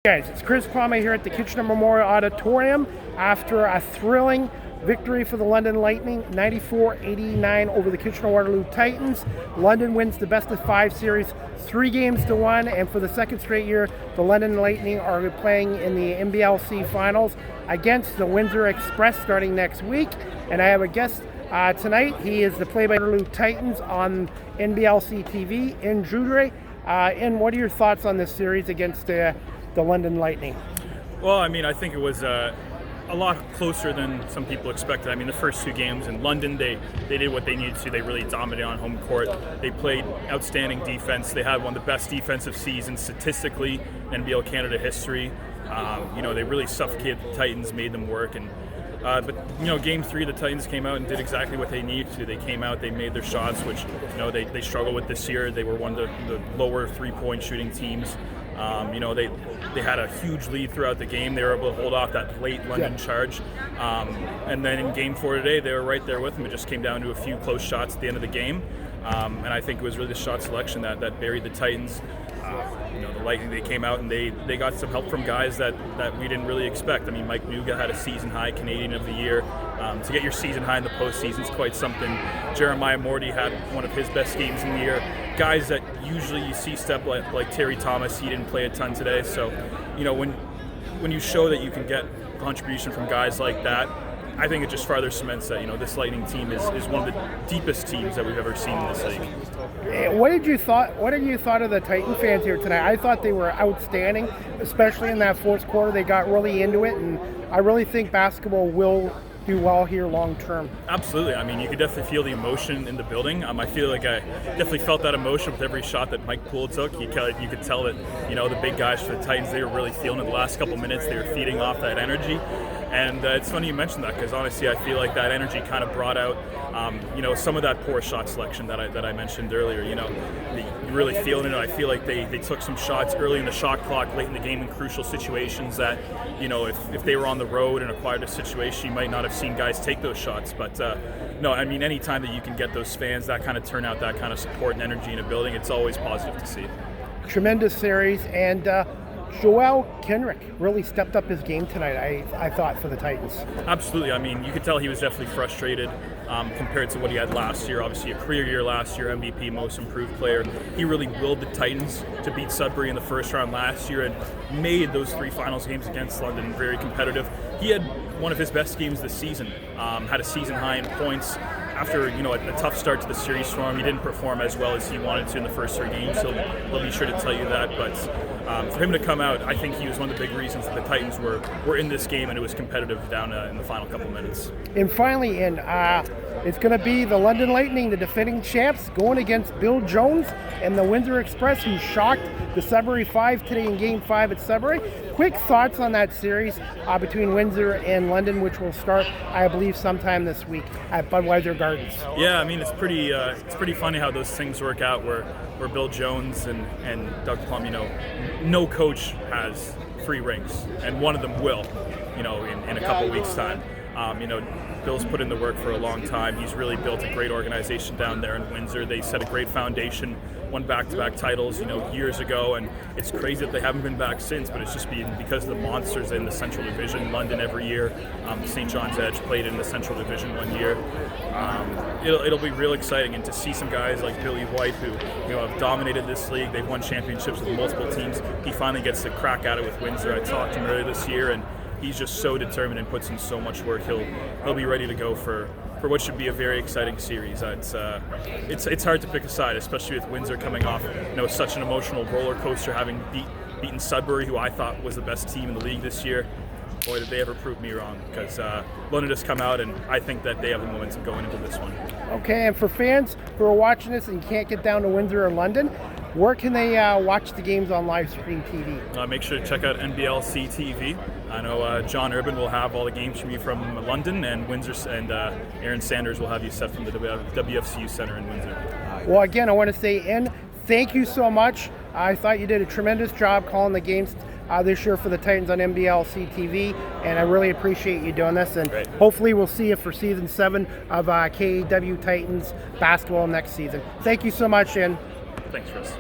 Guys, it's Chris Palmer here at the Kitchener Memorial Auditorium after a thrilling victory for the London Lightning, 94-89 over the Kitchener Titans. London wins the best-of-5 series 3-1, and for the second straight year, the London Lightning are playing in the NBLC finals against the Windsor Express starting next week. And I have a guest tonight. He is the play-by-play Titans on NBLC TV, Ian Joudrey. Ian, what are your thoughts on this series against the London Lightning? Well, I mean, I think it was a lot closer than some people expected. I mean, the first two games in London, they did what they needed to. They really dominated on home court. They played outstanding defense. They had one of the best defensive seasons statistically in NBL Canada history. They really suffocated the Titans, made them work. But game 3, the Titans came out and did exactly what they needed to. They came out, they made their shots, which they struggle with this year. They were one of the lower 3-point shooting teams. They had a huge lead throughout the game. They were able to hold off that late London charge. And then in game 4 today, they were right there with them. It just came down to a few close shots at the end of the game. And I think it was really the shot selection that buried the Titans. The Lightning, they came out and they got some help from guys that we didn't really expect. I mean, Mike Nuga had a season-high Canadian of the Year. To get your season high in the postseason is quite something. Jeremiah Morty had one of his best games in the year. Guys that usually you see step like Terry Thomas, he didn't play a ton today. So, when you show that you can get contribution from guys like that, I think it just further cements that this Lightning team is one of the deepest teams that we've ever seen in this league. What did you thought of the Titan fans here tonight? I thought they were outstanding, especially in that fourth quarter. They got really into it, and I really think basketball will do well here long term. Absolutely. I mean, you could definitely feel the emotion in the building. I feel like I definitely felt that emotion with every shot that Mike Poole took. You could tell that the big guys for the Titans, they were really feeling it the last couple minutes. They were feeding off that energy. And it's funny you mentioned that, because honestly, I feel like that energy kind of brought out, some of that poor shot selection that I mentioned earlier. You're really feeling it. I feel like they took some shots early in the shot clock, late in the game in crucial situations that, if they were on the road in a quieter situation, you might not have seen guys take those shots. But no, I mean, any time that you can get those fans, that kind of turnout, that kind of support and energy in a building, it's always positive to see. Tremendous series, and Joel Kenrick really stepped up his game tonight, I thought, for the Titans. Absolutely. I mean, you could tell he was definitely frustrated compared to what he had last year. Obviously, a career year last year, MVP, most improved player. He really willed the Titans to beat Sudbury in the first round last year and made those 3 finals games against London very competitive. He had one of his best games this season, had a season high in points. After a tough start to the series for him, he didn't perform as well as he wanted to in the first 3 games, so he'll be sure to tell you that. But for him to come out, I think he was one of the big reasons that the Titans were in this game, and it was competitive down in the final couple minutes. And finally, it's going to be the London Lightning, the defending champs, going against Bill Jones and the Windsor Express, who shocked the Sudbury 5 today in Game 5 at Sudbury. Quick thoughts on that series between Windsor and London, which will start, I believe, sometime this week at Budweiser Gardens. Yeah, I mean, it's pretty funny how those things work out, where Bill Jones and Doug Plum, no coach has 3 rings, and one of them will, in a couple weeks' time. Bill's put in the work for a long time. He's really built a great organization down there in Windsor. They set a great foundation, won back-to-back titles, years ago, and it's crazy that they haven't been back since, but it's just been because of the monsters in the Central Division. London every year, St. John's Edge played in the Central Division one year. It'll be real exciting, and to see some guys like Billy White, who have dominated this league. They've won championships with multiple teams. He finally gets to crack at it with Windsor. I talked to him earlier this year, and he's just so determined and puts in so much work. He'll be ready to go for what should be a very exciting series. It's hard to pick a side, especially with Windsor coming off such an emotional roller coaster, having beaten Sudbury, who I thought was the best team in the league this year. Boy, did they ever prove me wrong, because London has come out, and I think that they have the momentum going into this one. Okay, and for fans who are watching this and can't get down to Windsor or London, where can they watch the games on live stream TV? Make sure to check out NBLC TV. I know John Urban will have all the games from you from London, and Windsor, and Aaron Sanders will have you set from the WFCU Center in Windsor. Well, again, I want to say, Ian, thank you so much. I thought you did a tremendous job calling the games this year for the Titans on NBLC TV, and I really appreciate you doing this. And Great. Hopefully we'll see you for Season 7 of KW Titans basketball next season. Thank you so much, Ian. Thanks, Chris.